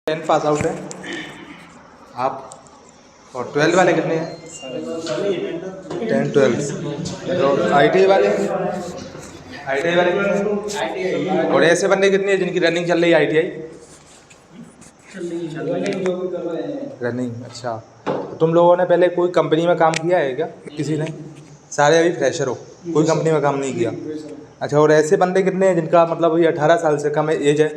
10 pass out है आप। और 12 वाले कितने हैं? 10 12। तो ITI वाले कितने हैं? और ऐसे बंदे कितने हैं जिनकी रनिंग चल रही है ITI रनिंग? अच्छा, तो तुम लोगों ने पहले कोई कंपनी में काम किया है क्या? किसी ने? सारे अभी फ्रेशर हो, कोई कंपनी में काम नहीं किया? अच्छा, और ऐसे बंदे कितने हैं जिनका मतलब ये 18 साल से कम एज है?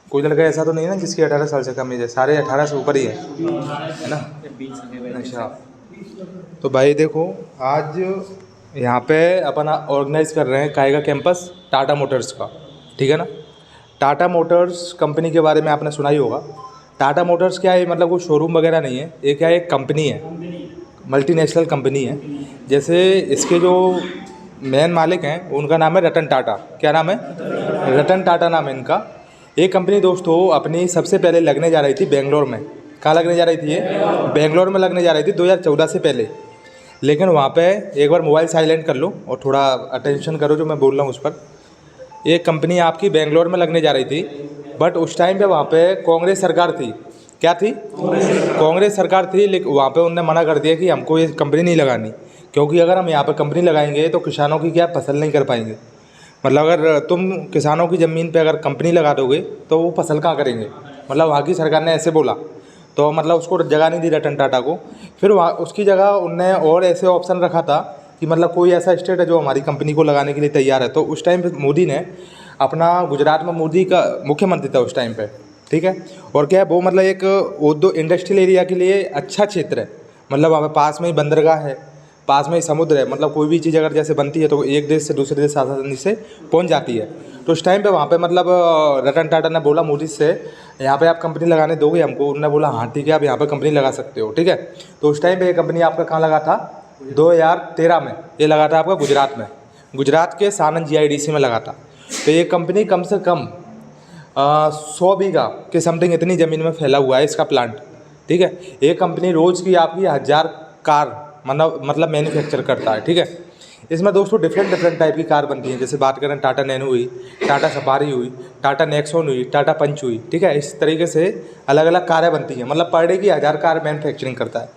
कोई लड़का ऐसा तो नहीं है ना जिसकी 18 साल से कम एज है? सारे 18 से ऊपर ही है ना? अच्छा, तो भाई देखो, आज यहाँ पे अपन ऑर्गेनाइज कर रहे हैं काहे का कैंपस? टाटा मोटर्स का, ठीक है ना? टाटा मोटर्स कंपनी के बारे में आपने सुना ही होगा। टाटा मोटर्स क्या है, मतलब कोई शोरूम वगैरह नहीं है, ये क्या है, एक कंपनी है, मल्टीनेशनल कंपनी है। जैसे इसके जो मेन मालिक हैं उनका नाम है रतन टाटा। क्या नाम है? रतन टाटा नाम है इनका। ये कंपनी दोस्तों अपनी सबसे पहले लगने जा रही थी बेंगलोर में। कहाँ लगने जा रही थी ये? बेंगलोर में लगने जा रही थी 2014 से पहले। लेकिन वहाँ पे एक बार मोबाइल साइलेंट कर लो और थोड़ा अटेंशन करो जो मैं बोल रहा हूँ उस पर। ये कंपनी आपकी बेंगलोर में लगने जा रही थी, बट उस टाइम पे वहाँ पे कांग्रेस सरकार थी। क्या थी? कांग्रेस सरकार थी। लेकिन वहाँ पे उन्होंने मना कर दिया कि हमको ये कंपनी नहीं लगानी, क्योंकि अगर हम यहाँ पे कंपनी लगाएंगे तो किसानों की क्या फसल नहीं कर पाएंगे। मतलब अगर तुम किसानों की ज़मीन पे अगर कंपनी लगा दोगे तो वो फसल कहाँ करेंगे। मतलब वहाँ की सरकार ने ऐसे बोला, तो मतलब उसको जगह नहीं दी रतन टाटा को। फिर वहाँ उसकी जगह उनने और ऐसे ऑप्शन रखा था कि मतलब कोई ऐसा स्टेट है जो हमारी कंपनी को लगाने के लिए तैयार है। तो उस टाइम पे मोदी ने अपना, गुजरात में मोदी का मुख्यमंत्री था उस टाइम पे, ठीक है। और क्या है वो, मतलब एक उद्योग इंडस्ट्रियल एरिया के लिए अच्छा क्षेत्र है। मतलब वहाँ पे पास में ही बंदरगाह है, पास में ही समुद्र है। मतलब कोई भी चीज़ अगर जैसे बनती है तो एक देश से दूसरे देश आसानी से पहुँच जाती है। तो उस टाइम पे वहाँ पे मतलब रतन टाटा ने बोला मोदी से, यहाँ पे आप कंपनी लगाने दोगे हमको? उन्होंने बोला हाँ ठीक है, आप यहाँ पे कंपनी लगा सकते हो, ठीक है। तो उस टाइम पे ये कंपनी आपका कहाँ लगा था? 2013 में ये लगा था आपका गुजरात में, गुजरात के सानंद GIDC में लगा था। तो ये कंपनी कम से कम 100 बीघा के समथिंग इतनी ज़मीन में फैला हुआ है इसका प्लांट, ठीक है। ये कंपनी रोज़ की आपकी 1000 कार मतलब मैन्युफैक्चर करता है, ठीक है। इसमें दोस्तों डिफरेंट टाइप की कार बनती हैं। जैसे बात करें टाटा नैनो हुई, टाटा सफारी हुई, टाटा नेक्सॉन हुई, टाटा पंच हुई, ठीक है। इस तरीके से अलग अलग कारें बनती हैं। मतलब पर डे की 1000 कार मैन्युफैक्चरिंग करता है।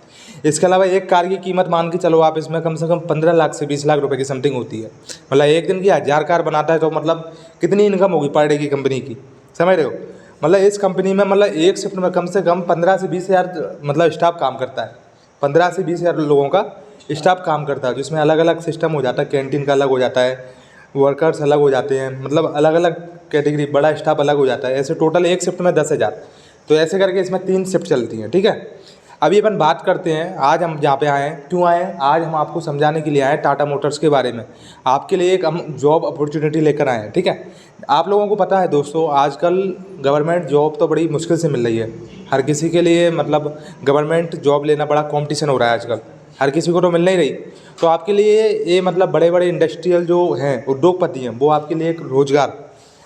इसके अलावा एक कार की कीमत मान के चलो आप, इसमें कम से कम 15 लाख से 20 लाख रुपए की समथिंग होती है। मतलब एक दिन की 1000 कार बनाता है तो मतलब कितनी इनकम होगी पर डे की कंपनी की, समझ रहे हो? मतलब इस कंपनी में मतलब एक शिफ्ट में कम से कम 15 से 20 हज़ार मतलब स्टाफ काम करता है। 15 से 20 हज़ार लोगों का स्टाफ काम करता है, जिसमें अलग अलग सिस्टम हो जाता है। कैंटीन का अलग हो जाता है, वर्कर्स अलग हो जाते हैं, मतलब अलग अलग कैटेगरी, बड़ा स्टाफ अलग हो जाता है। ऐसे टोटल एक शिफ्ट में 10,000। तो ऐसे करके इसमें 3 शिफ्ट चलती हैं, ठीक है। अभी अपन बात करते हैं, आज हम जहाँ पे आए हैं, क्यों आए हैं? आज हम आपको समझाने के लिए आए हैं टाटा मोटर्स के बारे में। आपके लिए एक हम जॉब अपॉर्चुनिटी लेकर आए हैं, ठीक है। आप लोगों को पता है दोस्तों, आजकल गवर्नमेंट जॉब तो बड़ी मुश्किल से मिल रही है हर किसी के लिए। मतलब गवर्नमेंट जॉब लेना बड़ा कंपटीशन हो रहा है आजकल, हर किसी को तो मिल नहीं रही। तो आपके लिए ये मतलब बड़े बड़े इंडस्ट्रियल जो हैं, उद्योगपति हैं, वो आपके लिए एक रोज़गार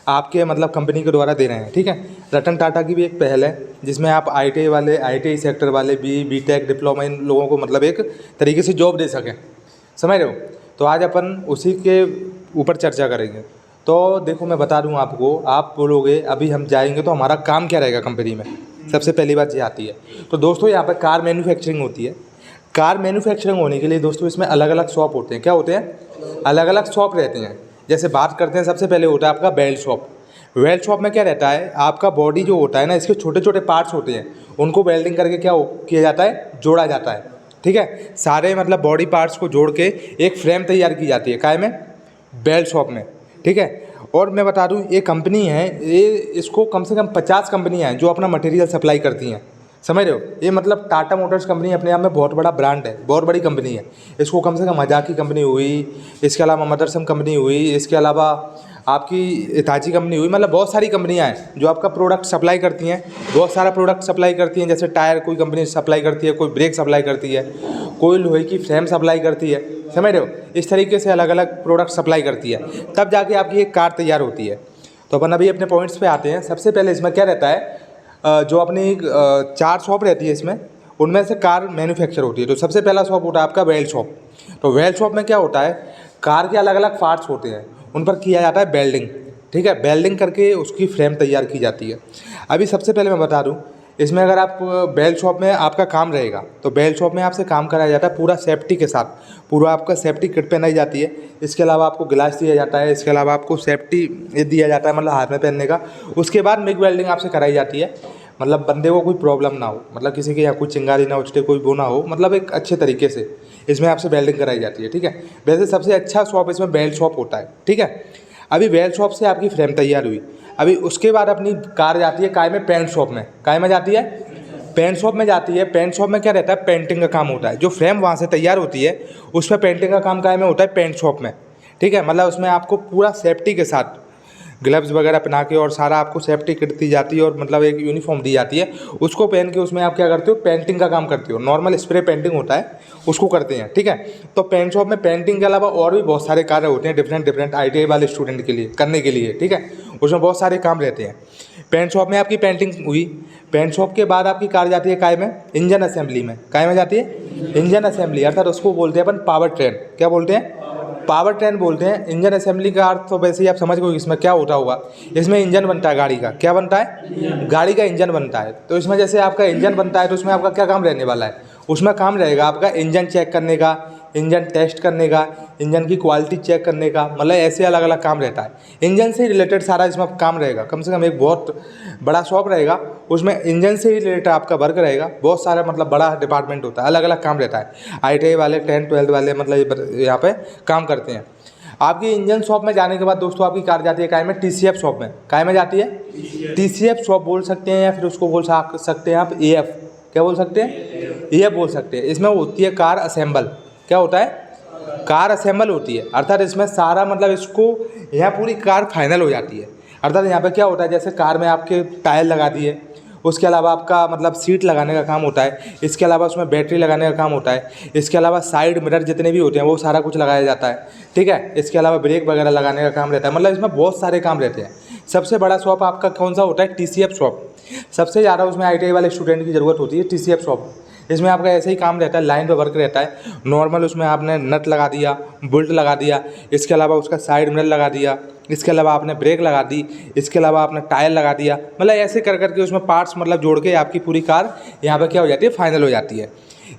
आपके मतलब कंपनी के द्वारा दे रहे हैं, ठीक है। रतन टाटा की भी एक पहल है जिसमें आप ITI सेक्टर वाले BTech डिप्लोमा इन लोगों को मतलब एक तरीके से जॉब दे सकें, समझ रहे हो? तो आज अपन उसी के ऊपर चर्चा करेंगे। तो देखो मैं बता दूं आपको, आप बोलोगे अभी हम जाएंगे तो हमारा काम क्या रहेगा कंपनी में। सबसे पहली बात ये आती है। तो दोस्तों यहाँ पर कार मैन्युफैक्चरिंग होती है। कार मैन्युफैक्चरिंग होने के लिए दोस्तों इसमें अलग अलग शॉप होते हैं। क्या होते हैं? अलग अलग शॉप रहते हैं। जैसे बात करते हैं, सबसे पहले होता है आपका वेल्ड शॉप। वेल्ड शॉप में क्या रहता है, आपका बॉडी जो होता है ना, इसके छोटे छोटे पार्ट्स होते हैं, उनको वेल्डिंग करके क्या किया जाता है, जोड़ा जाता है, ठीक है। सारे मतलब बॉडी पार्ट्स को जोड़ के एक फ्रेम तैयार की जाती है, काय में? वेल्ड शॉप में, ठीक है। और मैं बता दूं, ये कंपनी है, ये इसको कम से कम 50 कंपनियाँ हैं जो अपना मटेरियल सप्लाई करती हैं, समझ रहे हो? ये मतलब टाटा मोटर्स कंपनी अपने आप में बहुत बड़ा ब्रांड है, बहुत बड़ी कंपनी है। इसको कम से कम मजाकी कंपनी हुई, इसके अलावा मदरसम कंपनी हुई, इसके अलावा आपकी इताची कंपनी हुई, मतलब बहुत सारी कंपनियां हैं जो आपका प्रोडक्ट सप्लाई करती हैं। बहुत सारा प्रोडक्ट सप्लाई करती हैं। जैसे टायर कोई कंपनी सप्लाई करती है, कोई ब्रेक सप्लाई करती है, कोई लोहे की फ्रेम सप्लाई करती है, समझ रहे हो? इस तरीके से अलग अलग प्रोडक्ट सप्लाई करती है, तब जाके आपकी एक कार तैयार होती है। तो अपन अभी अपने पॉइंट्स पे आते हैं। सबसे पहले इसमें क्या रहता है, जो अपनी 4 शॉप रहती है इसमें, उनमें से कार मैन्युफैक्चर होती है। तो सबसे पहला शॉप होता है आपका वेल्ड शॉप। तो वेल्ड शॉप में क्या होता है, कार के अलग अलग पार्ट्स होते हैं, उन पर किया जाता है वेल्डिंग, ठीक है, वेल्डिंग करके उसकी फ्रेम तैयार की जाती है। अभी सबसे पहले मैं बता दूं, इसमें अगर आप बेल्ट शॉप में आपका काम रहेगा तो बेल्ट शॉप में आपसे काम कराया जाता है पूरा सेफ्टी के साथ, पूरा आपका सेफ्टी किट पहनाई जाती है। इसके अलावा आपको ग्लास दिया जाता है, इसके अलावा आपको सेफ्टी ये दिया जाता है मतलब हाथ में पहनने का। उसके बाद मिग वेल्डिंग आपसे कराई जाती है, मतलब बंदे को कोई प्रॉब्लम ना हो, मतलब किसी के यहाँ कोई चिंगारी ना उछले, कोई वो ना हो, मतलब एक अच्छे तरीके से इसमें आपसे वेल्डिंग कराई जाती है। ठीक है, वैसे सबसे अच्छा शॉप इसमें बेल्ट शॉप होता है। ठीक है, अभी बेल्ट शॉप से आपकी फ्रेम तैयार हुई, अभी उसके बाद अपनी कार जाती है काय में, पेंट शॉप में। काय में जाती है? पेंट शॉप में जाती है। पेंट शॉप में क्या रहता है, पेंटिंग का काम होता है। जो फ्रेम वहाँ से तैयार होती है उस पर पेंटिंग का काम काय में होता है, पेंट शॉप में। ठीक है, मतलब उसमें आपको पूरा सेफ्टी के साथ ग्लव्स वगैरह पहना के और सारा आपको सेफ्टी किट दी जाती है और मतलब एक यूनिफॉर्म दी जाती है, उसको पहन के उसमें आप क्या करते हो, पेंटिंग का काम करते हो। नॉर्मल स्प्रे पेंटिंग होता है उसको करते हैं। ठीक है, तो पेंट शॉप में पेंटिंग के अलावा और भी बहुत सारे कार्य होते हैं डिफरेंट डिफरेंट ITI वाले स्टूडेंट के लिए करने के लिए। ठीक है, उसमें बहुत सारे काम रहते हैं। पेंट शॉप में आपकी पेंटिंग हुई, पेंट शॉप के बाद आपकी कार जाती है काय में, इंजन असेंबली में। काय में जाती है? इंजन असेंबली, अर्थात उसको बोलते हैं अपन पावर ट्रेन। क्या बोलते हैं? पावर ट्रेन बोलते हैं। इंजन असेंबली का अर्थ तो वैसे ही आप समझ गए इसमें क्या होता होगा। इसमें इंजन बनता है गाड़ी का। क्या बनता है? गाड़ी का इंजन बनता है। तो इसमें जैसे आपका इंजन बनता है तो उसमें आपका क्या काम रहने वाला है, उसमें काम रहेगा आपका इंजन चेक करने का, इंजन टेस्ट करने का, इंजन की क्वालिटी चेक करने का, मतलब ऐसे अलग अलग काम रहता है। इंजन से रिलेटेड सारा इसमें काम रहेगा। कम से कम एक बहुत बड़ा शॉप रहेगा, उसमें इंजन से ही रिलेटेड आपका वर्क रहेगा। बहुत सारा मतलब बड़ा डिपार्टमेंट होता है, अलग अलग काम रहता है। ITI वाले 10-12 वाले मतलब यहाँ पे काम करते हैं। आपकी इंजन शॉप में जाने के बाद दोस्तों आपकी कार जाती है काय में, TCF शॉप में। काय में जाती है? TCF शॉप बोल सकते हैं या फिर उसको बोल सकते हैं आप AF। क्या बोल सकते हैं? AF बोल सकते हैं। इसमें होती है कार असेंबल। क्या होता है? कार असेंबल होती है, अर्थात इसमें सारा मतलब इसको यहाँ पूरी कार फाइनल हो जाती है। अर्थात यहाँ पे क्या होता है, जैसे कार में आपके टायर लगा दिए, उसके अलावा आपका मतलब सीट लगाने का काम होता है, इसके अलावा उसमें बैटरी लगाने का काम होता है, इसके अलावा साइड मिरर जितने भी होते हैं वो सारा कुछ लगाया जाता है। ठीक है, इसके अलावा ब्रेक वगैरह लगाने का काम रहता है, मतलब इसमें बहुत सारे काम रहते हैं। सबसे बड़ा शॉप आपका कौन सा होता है? TCF shop. सबसे ज़्यादा उसमें ITI वाले स्टूडेंट की ज़रूरत होती है TCF शॉप। इसमें आपका ऐसे ही काम रहता है, लाइन पे वर्क रहता है। नॉर्मल उसमें आपने नट लगा दिया, बोल्ट लगा दिया, इसके अलावा उसका साइड मिरर लगा दिया, इसके अलावा आपने ब्रेक लगा दी, इसके अलावा आपने टायर लगा दिया, मतलब ऐसे कर करके उसमें पार्ट्स मतलब जोड़ के आपकी पूरी कार यहाँ पे क्या हो जाती है, फाइनल हो जाती है।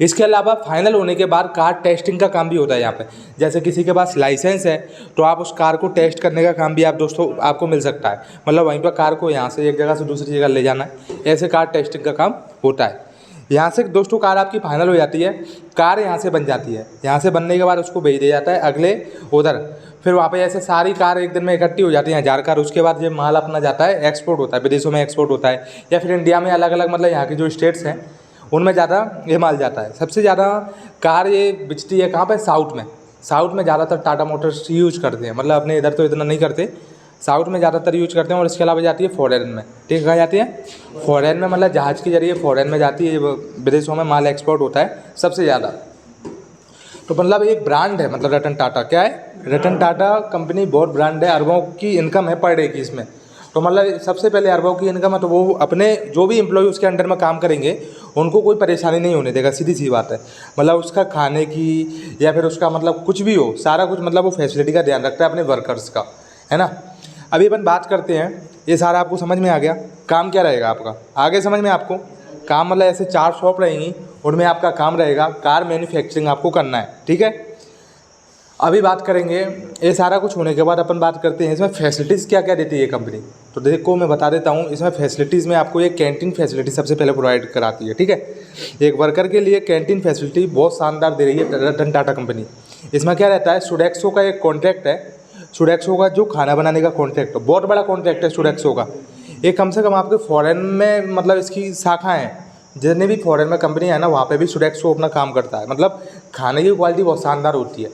इसके अलावा फाइनल होने के बाद कार टेस्टिंग का काम भी होता है यहाँ पे। जैसे किसी के पास लाइसेंस है तो आप उस कार को टेस्ट करने का काम भी आप दोस्तों आपको मिल सकता है। मतलब वहीं पर कार को यहाँ से एक जगह से दूसरी जगह ले जाना है, ऐसे कार टेस्टिंग का काम होता है। यहाँ से दोस्तों कार आपकी फाइनल हो जाती है, कार यहाँ से बन जाती है। यहाँ से बनने के बाद उसको भेज दिया जाता है अगले उधर, फिर वहाँ पे ऐसे सारी कार एक दिन में इकट्ठी हो जाती हैं 1000 कार। उसके बाद ये माल अपना जाता है, एक्सपोर्ट होता है, विदेशों में एक्सपोर्ट होता है, या फिर इंडिया में अलग अलग मतलब यहाँ की जो स्टेट्स हैं उनमें ज़्यादा ये माल जाता है। सबसे ज़्यादा कार ये बिकती है कहाँ पर? साउथ में। साउथ में ज़्यादातर टाटा मोटर्स यूज करते हैं, मतलब अपने इधर तो इतना नहीं करते, साउथ में ज़्यादातर यूज करते हैं। और इसके अलावा जाती है फॉरेन में। ठीक, कहाँ जाती है? फॉरेन में, मतलब जहाज़ के जरिए फॉरेन में जाती है, विदेशों में माल एक्सपोर्ट होता है सबसे ज़्यादा। तो मतलब एक ब्रांड है, मतलब रतन टाटा। क्या है? रतन टाटा कंपनी बहुत ब्रांड है, अरबों की इनकम है पर डे की इसमें। तो मतलब सबसे पहले अरबों की इनकम है, तो वो अपने जो भी एम्प्लॉय उसके अंडर में काम करेंगे उनको कोई परेशानी नहीं होने देगा, सीधी सी बात है। मतलब उसका खाने की या फिर उसका मतलब कुछ भी हो, सारा कुछ मतलब वो फैसिलिटी का ध्यान रखता है अपने वर्कर्स का, है ना। अभी अपन बात करते हैं, ये सारा आपको समझ में आ गया। काम क्या रहेगा आपका आगे समझ में आपको? काम मतलब ऐसे 4 शॉप रहेंगी, उनमें आपका काम रहेगा कार मैन्युफैक्चरिंग आपको करना है। ठीक है, अभी बात करेंगे ये सारा कुछ होने के बाद अपन बात करते हैं इसमें फैसिलिटीज़ क्या क्या देती है ये कंपनी। तो देखो मैं बता देता हूँ, इसमें फैसिलिटीज़ में आपको ये कैंटीन फैसिलिटी सबसे पहले प्रोवाइड कराती है। ठीक है, एक वर्कर के लिए कैंटीन फैसिलिटी बहुत शानदार दे रही है रतन टाटा कंपनी। इसमें क्या रहता है, सोडेक्सो का एक कॉन्ट्रैक्ट है, सोडेक्सो का जो खाना बनाने का कॉन्ट्रैक्ट है, बहुत बड़ा कॉन्ट्रैक्ट है सोडेक्सो का। ये कम से कम आपके फॉरेन में मतलब इसकी शाखा है, जितने भी फॉरेन में कंपनी है ना वहाँ पे भी सोडेक्सो अपना काम करता है। मतलब खाने की क्वालिटी बहुत शानदार होती है।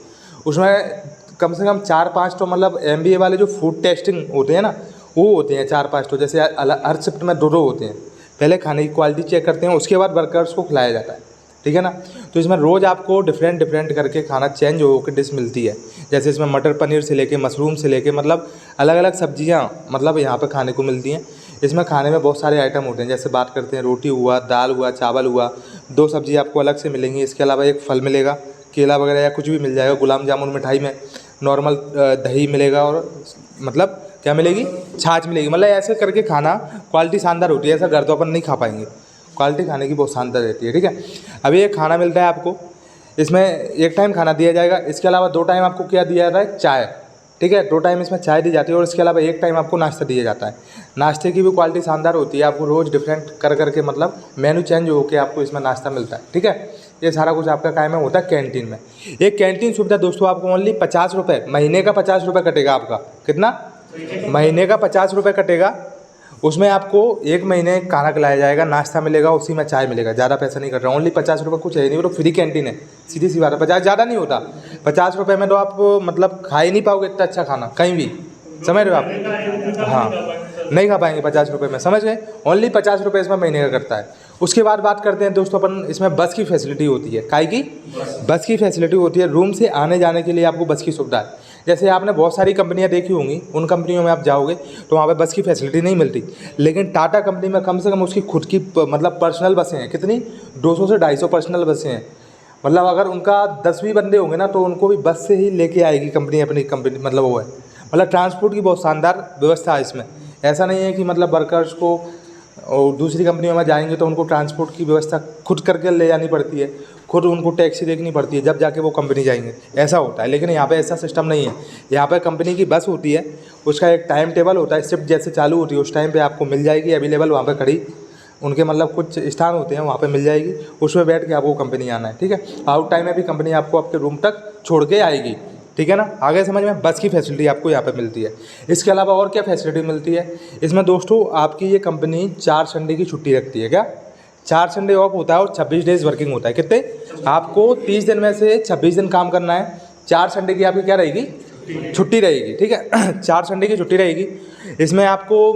उसमें कम से कम 4-5 तो मतलब MBA वाले जो फूड टेस्टिंग होते हैं ना वो होते हैं 4-5 तो, जैसे हर शिफ्ट में 2-2 होते हैं। पहले खाने की क्वालिटी चेक करते हैं, उसके बाद वर्कर्स को खिलाया जाता है। ठीक है ना, तो इसमें रोज़ आपको डिफरेंट करके खाना चेंज होकर डिश मिलती है। जैसे इसमें मटर पनीर से लेके मशरूम से लेके मतलब अलग अलग सब्जियां मतलब यहाँ पे खाने को मिलती हैं। इसमें खाने में बहुत सारे आइटम होते हैं, जैसे बात करते हैं रोटी हुआ, दाल हुआ, चावल हुआ, 2 सब्जी आपको अलग से मिलेंगी। इसके अलावा एक फल मिलेगा, केला वगैरह या कुछ भी मिल जाएगा। गुलाब जामुन मिठाई में नॉर्मल दही मिलेगा और मतलब क्या मिलेगी, छाछ मिलेगी। मतलब ऐसे करके खाना क्वालिटी शानदार होती है, ऐसा घर तो अपन नहीं खा पाएंगे, क्वालिटी खाने की बहुत शानदार रहती है। ठीक है, अभी ये खाना मिलता है आपको, इसमें एक टाइम खाना दिया जाएगा, इसके अलावा 2 टाइम आपको क्या दिया जाता है, चाय। ठीक है, 2 टाइम इसमें चाय दी जाती है और इसके अलावा 1 टाइम आपको नाश्ता दिया जाता है। नाश्ते की भी क्वालिटी शानदार होती है, आपको रोज़ डिफरेंट कर करके मतलब मेन्यू चेंज होकर आपको इसमें नाश्ता मिलता है। ठीक है, ये सारा कुछ आपका कायम में होता है कैंटीन में। एक कैंटीन सुविधा दोस्तों आपको ओनली 50 रुपये, महीने का 50 रुपये कटेगा आपका। कितना, महीने का 50 रुपये कटेगा। उसमें आपको 1 महीने खाना खिलाया जाएगा, नाश्ता मिलेगा, उसी में चाय मिलेगा, ज़्यादा पैसा नहीं कट रहा, ओनली 50 रुपये, कुछ है नहीं, वो तो फ्री कैंटीन है, सीधी सी बात है। 50 ज़्यादा नहीं होता, 50 रुपये में तो आप मतलब खा ही नहीं पाओगे इतना अच्छा खाना कहीं भी, समझ रहे हो आप। हाँ, नहीं खा पाएंगे 50 रुपये में, समझ गए। ओनली 50 रुपये इसमें महीने का करता है। उसके बाद बात करते हैं दोस्तों अपन, इसमें बस की फैसिलिटी होती है। काय की बस की फैसिलिटी होती है, रूम से आने जाने के लिए आपको बस की सुविधा है। जैसे आपने बहुत सारी कंपनियां देखी होंगी, उन कंपनियों में आप जाओगे तो वहाँ पे बस की फैसिलिटी नहीं मिलती, लेकिन टाटा कंपनी में कम से कम उसकी खुद की मतलब पर्सनल बसें हैं। कितनी, 200 से 250 पर्सनल बसें हैं। मतलब अगर उनका 10 भी बंदे होंगे ना तो उनको भी बस से ही लेके आएगी कंपनी, अपनी कंपनी मतलब वो है। मतलब ट्रांसपोर्ट की बहुत शानदार व्यवस्था है इसमें। ऐसा नहीं है कि मतलब वर्कर्स को और दूसरी कंपनियों में जाएंगे तो उनको ट्रांसपोर्ट की व्यवस्था खुद करके ले जानी पड़ती है, खुद उनको टैक्सी देखनी पड़ती है जब जाके वो कंपनी जाएंगे, ऐसा होता है। लेकिन यहाँ पे ऐसा सिस्टम नहीं है। यहाँ पे कंपनी की बस होती है, उसका एक टाइम टेबल होता है, शिफ्ट जैसे चालू होती है उस टाइम पे आपको मिल जाएगी अवेलेबल, वहाँ पे खड़ी, उनके मतलब कुछ स्थान होते हैं वहाँ पे मिल जाएगी, उसमें बैठ के आपको कंपनी आना है। ठीक है, आउट टाइम में भी कंपनी आपको आपके रूम तक छोड़ के आएगी। ठीक है ना, आगे समझ में। बस की फैसिलिटी आपको यहाँ पे मिलती है। इसके अलावा और क्या फैसिलिटी मिलती है इसमें दोस्तों, आपकी ये कंपनी 4 संडे की छुट्टी रखती है। क्या, 4 संडे ऑफ होता है और 26 डेज वर्किंग होता है। कितने, आपको 30 दिन में से 26 दिन काम करना है, 4 संडे की आपकी क्या रहेगी, छुट्टी रहेगी। ठीक है, 4 संडे की छुट्टी रहेगी। इसमें आपको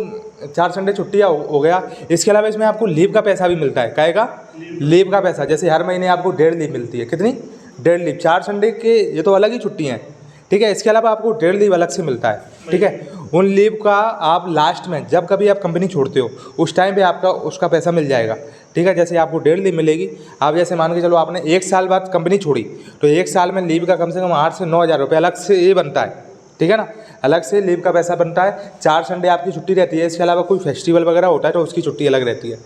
4 संडे छुट्टियाँ हो गया। इसके अलावा इसमें आपको लीव का पैसा भी मिलता है। काय का, लीव का पैसा, जैसे हर महीने आपको 1.5 लीव मिलती है। कितनी, 1.5 लीव। 4 संडे के ये तो अलग ही छुट्टी हैं। ठीक है, इसके अलावा आपको 1.5 लीव अलग से मिलता है। ठीक है, उन लीव का आप लास्ट में जब कभी आप कंपनी छोड़ते हो उस टाइम पे आपका उसका पैसा मिल जाएगा। ठीक है, जैसे आपको 1.5 लीव मिलेगी, आप जैसे मान के चलो आपने 1 साल बाद कंपनी छोड़ी तो 1 साल में लीव का कम से कम 8 से 9 हज़ार रुपये अलग से ये बनता है। ठीक है ना, अलग से लीव का पैसा बनता है। 4 संडे आपकी छुट्टी रहती है। इसके अलावा कोई फेस्टिवल वगैरह होता है तो उसकी छुट्टी अलग रहती है।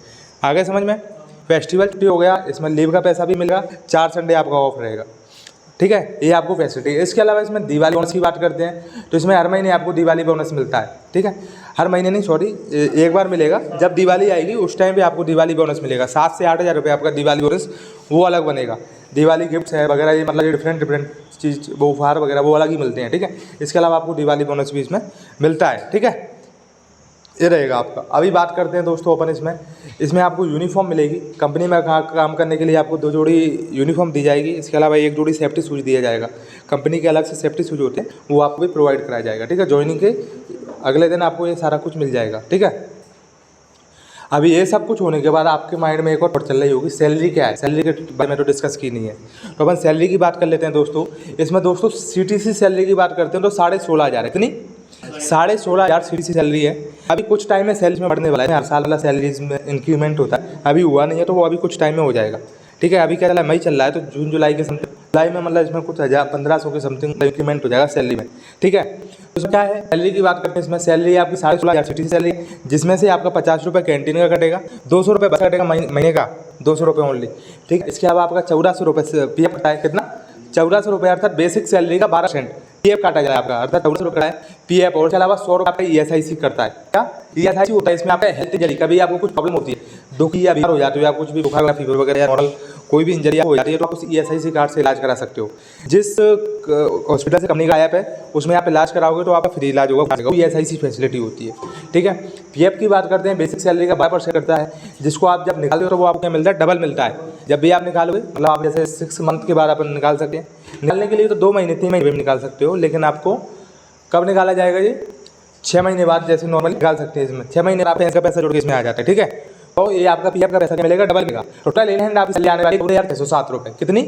आगे समझ में, फेस्टिवल छुट्टी हो गया, इसमें लीव का पैसा भी मिलेगा, 4 संडे आपका ऑफ रहेगा। ठीक है, ये आपको फैसिलिटी है। इसके अलावा इसमें दिवाली बोनस की बात करते हैं तो इसमें हर महीने आपको दिवाली बोनस मिलता है। ठीक है, हर महीने नहीं, सॉरी, एक बार मिलेगा, जब दिवाली आएगी उस टाइम पे आपको दिवाली बोनस मिलेगा। 7 से 8 हज़ार रुपये आपका दिवाली बोनस वो अलग बनेगा। दिवाली गिफ्ट्स है वगैरह, ये मतलब ये डिफरेंट चीज़, वो उपहार वगैरह वो अलग ही मिलते हैं। ठीक है, इसके अलावा आपको दिवाली बोनस भी इसमें मिलता है। ठीक है, ये रहेगा आपका। अभी बात करते हैं दोस्तों अपन इसमें आपको यूनिफॉर्म मिलेगी। कंपनी में काम करने के लिए आपको 2 जोड़ी यूनिफॉर्म दी जाएगी। इसके अलावा 1 जोड़ी सेफ्टी शूज दिया जाएगा। कंपनी के अलग से सेफ्टी शूज होते हैं, वो आपको भी प्रोवाइड कराया जाएगा। ठीक है, ज्वाइनिंग के अगले दिन आपको ये सारा कुछ मिल जाएगा। ठीक है, अभी ये सब कुछ होने के बाद आपके माइंड में एक और चल रही होगी, सैलरी क्या है। सैलरी के बारे में तो डिस्कस की नहीं है, तो अपन सैलरी की बात कर लेते हैं दोस्तों। इसमें दोस्तों CTC सैलरी की बात करते हैं तो 16.5 हज़ार, इतनी 16.5 हज़ार CTC सैलरी है। अभी कुछ टाइम में सैलरी में बढ़ने वाला है, हर साल वाला सैलरीज में इंक्रीमेंट होता है, अभी हुआ नहीं है तो वो अभी कुछ टाइम में हो जाएगा। ठीक है, अभी क्या चला है, मई चल रहा है तो जून जुलाई के समथिंग, जुलाई में मतलब इसमें कुछ 1500 के समथिंग इंक्रीमेंट हो जाएगा सैलरी में। ठीक है, तो क्या है, सैलरी की बात करते हैं। इसमें सैलरी आपकी 16.5 हज़ार CTC सैलरी, जिसमें से आपका 50 रुपये कैंटीन का कटेगा, 200 रुपये बस कटेगा महीने का, 200 रुपये ओनली। ठीक है, इसके अलावा आपका 1400 रुपये PF कटा है। कितना, 1400 रुपये, अर्थात बेसिक सैलरी का 12% PF काटा जाए आपका, अर्थात 1400 रुपये का है PF। और इसके अलावा 100 रुपये आपका ESIC करता है। क्या ESIC होता है, इसमें आपका हेल्थ इंजरी, कभी आपको कुछ प्रॉब्लम होती है, दुखी या बीमार हो जाते हो या कुछ भी बुखार फीवर वगैरह या नॉर्मल कोई भी इंजरी हो जाती है तो आप उस ESIC कार्ड से इलाज करा सकते हो। जिस हॉस्पिटल से कंपनी का ऐप है उसमें आप इलाज कराओगे तो आपका फ्री इलाज होगा, ESIC फैसिलिटी होती है। ठीक है, PF की बात करते हैं, बेसिक सैलरी का 12% करता है, जिसको आप जब निकालते हो तो वो आपको मिलता है, डबल मिलता है। जब भी आप निकालोगे, मतलब आप जैसे 6 मंथ के बाद अपन निकाल सकते हैं। निकालने के लिए तो 2 महीने 3 महीने में निकाल सकते हो, लेकिन आपको कब निकाला जाएगा ये, 6 महीने बाद जैसे नॉर्मली निकाल सकते हैं। इसमें 6 महीने आप का पैसा जोड़ के इसमें आ जाता है। ठीक है, तो ये आपका PF का पैसा मिलेगा, डबल मिलेगा। टोटल इन हैंड आपकी सैलरी आने वाली 14,607 रुपये। कितनी,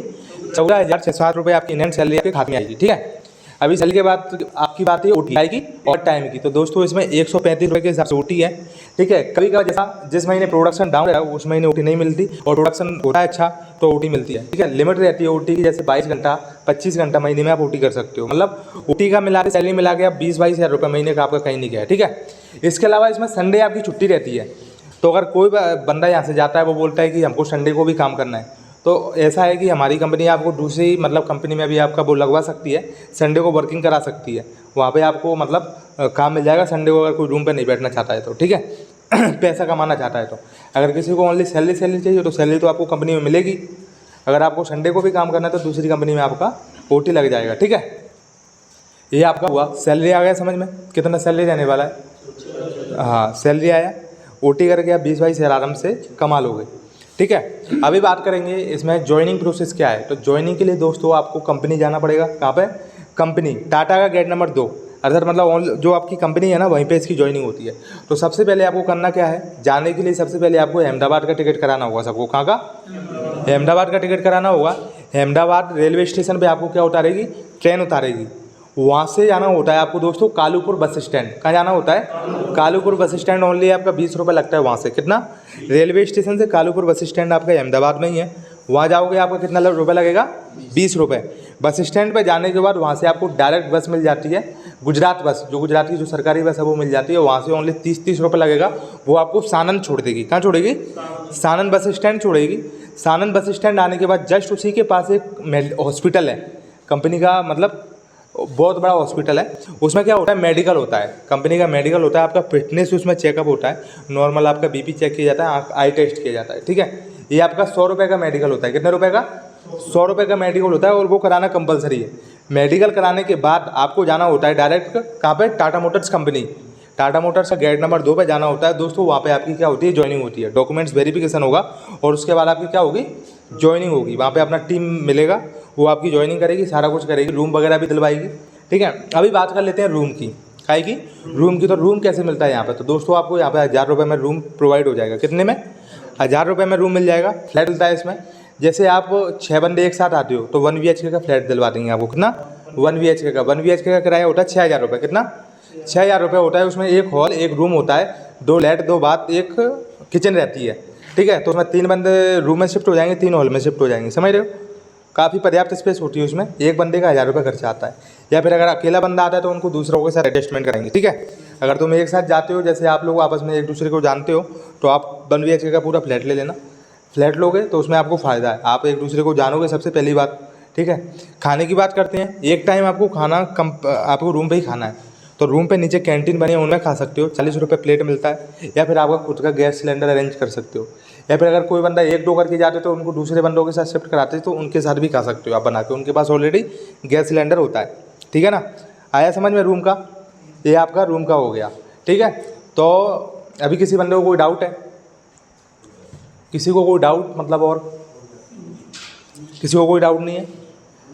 14,607 रुपये आपकी इन हैंड सैलरी आपके खाते में आएगी। ठीक है, अभी सैलरी के बाद आपकी बात है ओटी आएगी और टाइम की। तो दोस्तों इसमें 135 रुपये के हिसाब से ओटी है, ठीक है। कभी कभी जैसा जिस महीने प्रोडक्शन डाउन है उस महीने ओटी नहीं मिलती, और प्रोडक्शन होता है अच्छा तो ओटी मिलती है, ठीक है। लिमिट रहती है ओटी की, जैसे 22 घंटा 25 घंटा महीने में आप ओटी कर सकते हो। मतलब ओटी का मिला के सैलरी मिला के आप 20-22 हज़ार रुपये महीने का आपका कहीं नहीं गया है, ठीक है। इसके अलावा इसमें संडे आपकी छुट्टी रहती है। तो अगर कोई बंदा यहाँ से जाता है वो बोलता है कि हमको संडे को भी काम करना है, तो ऐसा है कि हमारी कंपनी आपको दूसरी मतलब कंपनी में भी आपका वो लगवा सकती है, संडे को वर्किंग करा सकती है। वहाँ पे आपको मतलब काम मिल जाएगा संडे को, अगर कोई रूम पे नहीं बैठना चाहता है तो, ठीक है। पैसा कमाना चाहता है तो। अगर किसी को ओनली सैलरी चाहिए तो सैलरी तो आपको कंपनी में मिलेगी। अगर आपको संडे को भी काम करना है तो दूसरी कंपनी में आपका ओटी लग जाएगा, ठीक है। ये आपका हुआ, सैलरी आ गया समझ में, कितना सैलरी रहने वाला है। हाँ सैलरी आया, ओटी करके आप 20-22 हज़ार आराम से कमा लोगे, ठीक है। अभी बात करेंगे इसमें ज्वाइनिंग प्रोसेस क्या है। तो ज्वाइनिंग के लिए दोस्तों आपको कंपनी जाना पड़ेगा। कहाँ पे? कंपनी टाटा का गेट नंबर 2, अर्थात मतलब जो आपकी कंपनी है ना वहीं पे इसकी ज्वाइनिंग होती है। तो सबसे पहले आपको करना क्या है, जाने के लिए सबसे पहले आपको अहमदाबाद का टिकट कराना होगा सबको। कहाँ का? अहमदाबाद का टिकट कराना होगा। अहमदाबाद रेलवे स्टेशन पर आपको क्या उतारेगी? ट्रेन उतारेगी। वहाँ से जाना होता है आपको दोस्तों कालूपुर बस स्टैंड। कहाँ जाना होता है? Kalupur bus stand. ओनली आपका 20 रुपये लगता है वहाँ से। कितना? रेलवे स्टेशन से कालूपुर बस स्टैंड आपका अहमदाबाद में ही है। वहाँ जाओगे आपका कितना रुपये लगेगा? 20 रुपये। बस स्टैंड पे जाने के बाद वहाँ से आपको डायरेक्ट बस मिल जाती है, गुजरात बस, जो गुजरात की जो सरकारी बस है वो मिल जाती है। वहाँ से ओनली 30 रुपये लगेगा। वो आपको सानन छोड़ देगी। कहाँ छोड़ेगी? सानन बस स्टैंड छोड़ेगी। सानन बस स्टैंड आने के बाद जस्ट उसी के पास एक हॉस्पिटल है कंपनी का, मतलब बहुत बड़ा हॉस्पिटल है। उसमें क्या होता है? मेडिकल होता है, कंपनी का मेडिकल होता है। आपका फिटनेस उसमें चेकअप होता है, नॉर्मल आपका बीपी चेक किया जाता है, आई टेस्ट किया जाता है, ठीक है। ये आपका 100 रुपये का मेडिकल होता है। कितने रुपये का? 100 रुपये का मेडिकल होता है, और वो कराना कंपलसरी है। मेडिकल कराने के बाद आपको जाना होता है डायरेक्ट कहाँ पे? Tata Motors company. Tata Motors का गेट नंबर 2 पे जाना होता है दोस्तों। वहाँ पे आपकी क्या होती है? ज्वाइनिंग होती है, डॉक्यूमेंट्स वेरिफिकेशन होगा, और उसके बाद आपकी क्या होगी? ज्वाइनिंग होगी। वहाँ पे अपना टीम मिलेगा, वो आपकी ज्वाइनिंग करेगी, सारा कुछ करेगी, रूम वगैरह भी दिलवाएगी, ठीक है। अभी बात कर लेते हैं रूम की। काहे की? रूम की। तो रूम कैसे मिलता है यहाँ पे? तो दोस्तों आपको यहाँ पे 1000 रुपये में रूम प्रोवाइड हो जाएगा। कितने में? 1000 रुपये में रूम मिल जाएगा। फ्लैट मिलता है इसमें। जैसे आप 6 बंदे एक साथ आते हो तो 1 BHK का फ्लैट दिलवा देंगे आपको। कितना? 1 BHK का। 1 BHK का किराया होता है 6000 रुपये। कितना? 6000 रुपये होता है। उसमें एक हॉल, एक रूम होता है, 2 लेट, 2 बाथ, एक किचन रहती है, ठीक है। तो उसमें 3 बंदे रूम में शिफ्ट हो जाएंगे, 3 हॉल में शिफ्ट हो जाएंगे, समझ रहे हो। काफ़ी पर्याप्त स्पेस होती है उसमें। एक बंदे का 1000 रुपये खर्चा आता है। या फिर अगर अकेला बंदा आता है तो उनको दूसरों के साथ एडजस्टमेंट कराएंगे, ठीक है। अगर तुम एक साथ जाते हो, जैसे आप लोग आपस में एक दूसरे को जानते हो, तो आप 1 BHK का पूरा फ्लैट ले लेना। फ्लैट लोगे तो उसमें आपको फ़ायदा है, आप एक दूसरे को जानोगे सबसे पहली बात, ठीक है। खाने की बात करते हैं। एक टाइम आपको खाना आपको रूम पे ही खाना है, तो रूम पे नीचे कैंटीन बनी है, उनमें खा सकते हो। 40 रुपये प्लेट मिलता है। या फिर आपका खुद का गैस सिलेंडर अरेंज कर सकते हो। या फिर अगर कोई बंदा 1-2 करके जाते तो उनको दूसरे बंदों के साथ शिफ्ट कराते तो उनके साथ भी खा सकते हो आप बना के, उनके पास ऑलरेडी गैस सिलेंडर होता है, ठीक है ना। आया समझ में रूम का? ये आपका रूम का हो गया, ठीक है। तो अभी किसी बंदे को कोई डाउट है? किसी को कोई डाउट मतलब, और किसी को कोई डाउट नहीं है?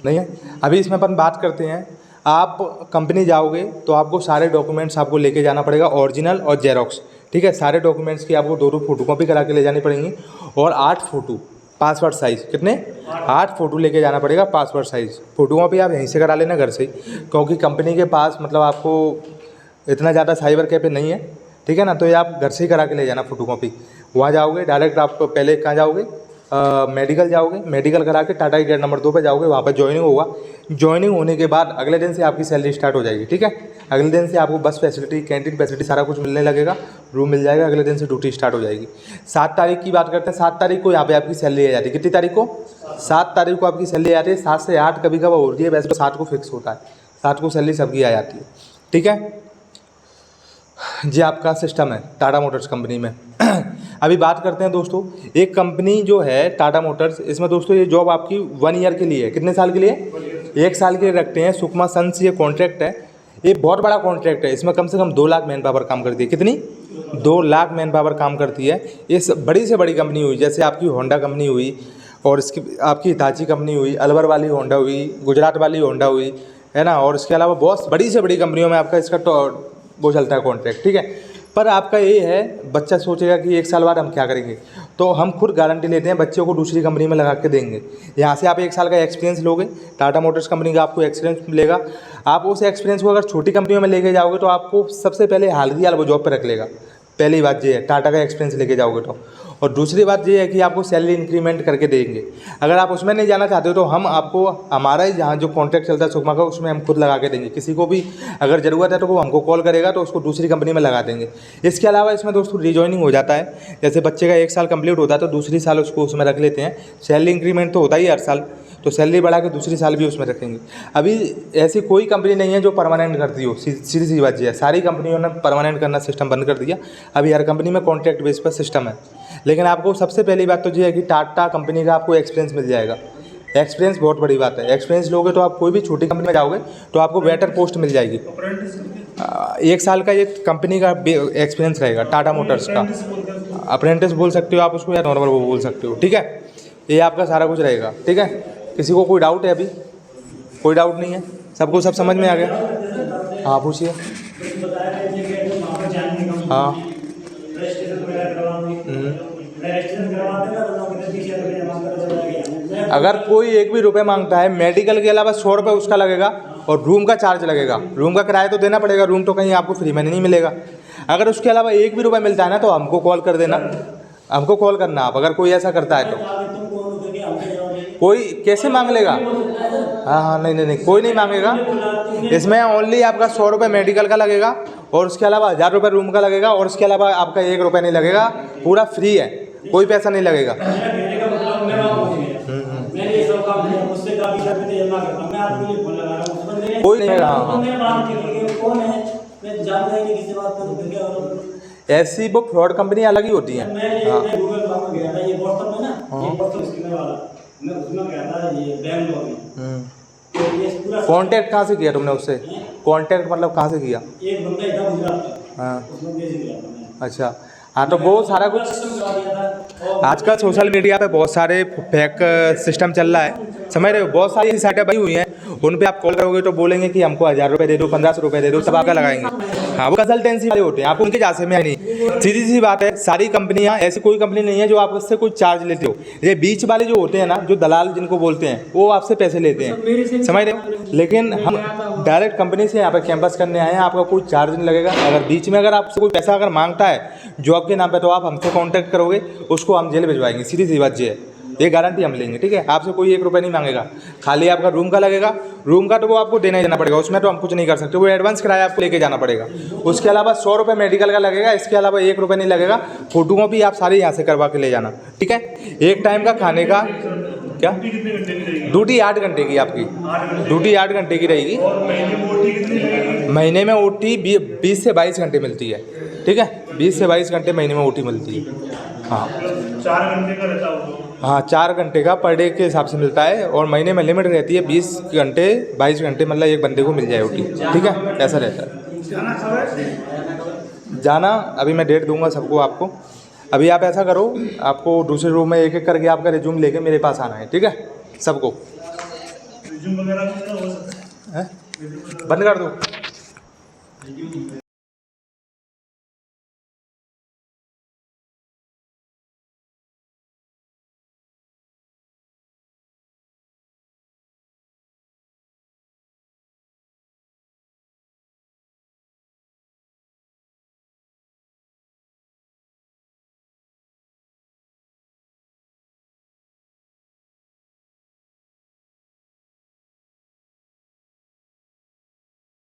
नहीं है। अभी इसमें अपन बात करते हैं। आप कंपनी जाओगे तो आपको सारे डॉक्यूमेंट्स आपको लेके जाना पड़ेगा, ओरिजिनल और जेरोक्स, ठीक है। सारे डॉक्यूमेंट्स की आपको 2 फोटोकॉपी करा के ले जानी पड़ेंगी, और 8 फ़ोटो पासपोर्ट साइज़। कितने? 8 फ़ोटो लेके जाना पड़ेगा पासपोर्ट साइज़। फ़ोटोकॉपी आप यहीं से करा लेना घर से ही, क्योंकि कंपनी के पास मतलब आपको इतना ज़्यादा साइबर कैफ़े नहीं है, ठीक है ना। तो ये आप घर से ही करा के ले जाना फ़ोटोकॉपी। वहाँ जाओगे डायरेक्ट, आप पहले कहाँ जाओगे? मेडिकल जाओगे। मेडिकल करा के टाटा के गेट नंबर 2 पे जाओगे, वहाँ पर ज्वाइनिंग होगा। ज्वाइनिंग होने के बाद अगले दिन से आपकी सैलरी स्टार्ट हो जाएगी, ठीक है। अगले दिन से आपको बस फैसिलिटी, कैंटीन फैसिलिटी सारा कुछ मिलने लगेगा, रूम मिल जाएगा। अगले दिन से ड्यूटी स्टार्ट हो जाएगी। 7 तारीख की बात करते हैं। 7 तारीख को यहाँ पे आपकी सैलरी आ जाती है। कितनी तारीख को? 7 तारीख को आपकी सैलरी आ जाती है। 7 से 8 कभी कभी होती है, वैसे तो 7 को फिक्स होता है। 7 को सैलरी सबकी आ जाती है, ठीक है। जी आपका सिस्टम है टाटा मोटर्स कंपनी में। अभी बात करते हैं दोस्तों, एक कंपनी जो है टाटा मोटर्स, इसमें दोस्तों ये जॉब आपकी 1 ईयर के लिए है। कितने साल के लिए? 1 साल के लिए रखते हैं। सुकमा सन्स ये कॉन्ट्रैक्ट है, ये बहुत बड़ा कॉन्ट्रैक्ट है। इसमें कम से कम 2 लाख मैन पावर काम करती है। कितनी? 2 लाख मैन पावर काम करती है। ये बड़ी से बड़ी कंपनी हुई, जैसे आपकी होंडा कंपनी हुई, और इसकी आपकी हिताची कंपनी हुई, अलवर वाली होंडा हुई, गुजरात वाली होंडा हुई, है ना। और इसके अलावा बहुत बड़ी से बड़ी कंपनियों में आपका इसका वो चलता है कॉन्ट्रैक्ट, ठीक है। पर आपका ये है, बच्चा सोचेगा कि 1 साल बाद हम क्या करेंगे, तो हम खुद गारंटी लेते हैं, बच्चों को दूसरी कंपनी में लगा के देंगे। यहाँ से आप 1 साल का एक्सपीरियंस लोगे, टाटा मोटर्स कंपनी का आपको एक्सपीरियंस मिलेगा। आप उस एक्सपीरियंस को अगर छोटी कंपनियों में लेके जाओगे तो आपको सबसे पहले हाल ही हाल वो जॉब पर रख लेगा। पहली बात ये है, टाटा का एक्सपीरियंस लेके जाओगे तो। और दूसरी बात ये है कि आपको सैलरी इंक्रीमेंट करके देंगे। अगर आप उसमें नहीं जाना चाहते हो तो हम आपको, हमारा ही जहाँ जो कॉन्ट्रैक्ट चलता है सुकमा का, उसमें हम खुद लगा के देंगे। किसी को भी अगर ज़रूरत है तो वो हमको कॉल करेगा तो उसको दूसरी कंपनी में लगा देंगे। इसके अलावा इसमें दोस्तों रिजॉइनिंग हो जाता है, जैसे बच्चे का 1 साल कंप्लीट होता है तो दूसरी साल उसको उसमें रख लेते हैं। सैलरी इंक्रीमेंट तो होता ही है हर साल, तो सैलरी बढ़ा के दूसरी साल भी उसमें रखेंगे। अभी ऐसी कोई कंपनी नहीं है जो परमानेंट करती हो, सीधी सी बात ये है। सारी कंपनियों ने परमानेंट करना सिस्टम बंद कर दिया। अभी हर कंपनी में कॉन्ट्रैक्ट बेस पर सिस्टम है। लेकिन आपको सबसे पहली बात तो ये है कि टाटा कंपनी का आपको एक्सपीरियंस मिल जाएगा। एक्सपीरियंस बहुत बड़ी बात है। एक्सपीरियंस लोगे तो आप कोई भी छोटी कंपनी में जाओगे तो आपको बेटर पोस्ट मिल जाएगी। 1 साल का ये कंपनी का एक्सपीरियंस रहेगा टाटा मोटर्स का। अप्रेंटिस बोल सकते हो आप उसको, या नॉर्मल वो बोल सकते हो, ठीक है। ये आपका सारा कुछ रहेगा, ठीक है। किसी को कोई डाउट है? अभी कोई डाउट नहीं है, सबको सब समझ में आ गया? हाँ पूछिए। हाँ अगर कोई 1 भी रुपये मांगता है, मेडिकल के अलावा 100 रुपये उसका लगेगा और रूम का चार्ज लगेगा। रूम का किराया तो देना पड़ेगा, रूम तो कहीं आपको फ्री में नहीं मिलेगा। अगर उसके अलावा 1 भी रुपये मिलता है ना तो हमको कॉल कर देना, हमको कॉल करना आप, अगर कोई ऐसा करता है तो। कोई कैसे मांग लेगा? हाँ, नहीं, कोई नहीं मांगेगा। इसमें ओनली आपका 100 रुपये मेडिकल का लगेगा और उसके अलावा 1000 रुपये रूम का लगेगा और उसके अलावा आपका 1 रुपये नहीं लगेगा। पूरा फ्री है, कोई पैसा नहीं लगेगा। कोई नहीं। ऐसी वो फ्रॉड कंपनी अलग ही होती हैं। कॉन्टैक्ट कहाँ से किया तुमने उससे? कॉन्टैक्ट मतलब कहाँ से किया? एक बंदा था गुजरात। हाँ अच्छा। हाँ तो वो सारा कुछ आजकल सोशल मीडिया पे बहुत सारे फेक सिस्टम चल रहा है, समझ रहे हो। बहुत सारी साइटें बनी हुई हैं, उन पे आप कॉल करोगे तो बोलेंगे कि हमको 1000 रुपये दे दो, 1500 रुपये दे दो, तब आपका लगाएंगे। हाँ वो कंसल्टेंसी वाले होते हैं, आप उनके जासे में नहीं। सीधी सी बात है, सारी कंपनियां, ऐसी कोई कंपनी नहीं है जो आप उससे कोई चार्ज लेते हो। ये बीच वाले जो होते हैं ना, जो दलाल जिनको बोलते हैं, वो आपसे पैसे लेते हैं, समझ रहे हो। लेकिन हम डायरेक्ट कंपनी से यहाँ पे कैंपस करने आए हैं, आपका कोई चार्ज नहीं लगेगा। अगर बीच में अगर आपसे कोई पैसा अगर मांगता है जॉब के नाम पे तो आप हमसे कांटेक्ट करोगे, उसको हम जेल भिजवाएंगे। सीधी सी बात ये है, ये गारंटी हम लेंगे, ठीक है। आपसे कोई 1 रुपये नहीं मांगेगा, खाली आपका रूम का लगेगा। रूम का तो वो आपको देना ही देना पड़ेगा, उसमें तो हम कुछ नहीं कर सकते, वो एडवांस किराया आपको लेके जाना पड़ेगा। उसके अलावा 100 रुपये मेडिकल का लगेगा, इसके अलावा 1 रुपये नहीं लगेगा। फोटो कॉपी आप सारी यहाँ से करवा के ले जाना, ठीक है। एक टाइम का खाने का क्या ड्यूटी 8 घंटे की आपकी ड्यूटी 8 घंटे की रहेगी। महीने में ओटी 20 से 22 घंटे मिलती है, ठीक है। 20 से 22 घंटे महीने में ओटी मिलती है। हाँ 4 घंटे का रहता होगा। हाँ 4 घंटे का पर डे के हिसाब से मिलता है और महीने में लिमिट रहती है 20 घंटे 22 घंटे, मतलब एक बंदे को मिल जाए ओटी, ठीक है। ऐसा रहता है। जाना अभी मैं डेट दूंगा सबको आपको। अभी आप ऐसा करो, आपको दूसरे रूम में एक एक करके आपका रिज्यूम लेके मेरे पास आना है, ठीक है। सबको रिज्यूम वगैरह हो सकता है, बंद कर दो।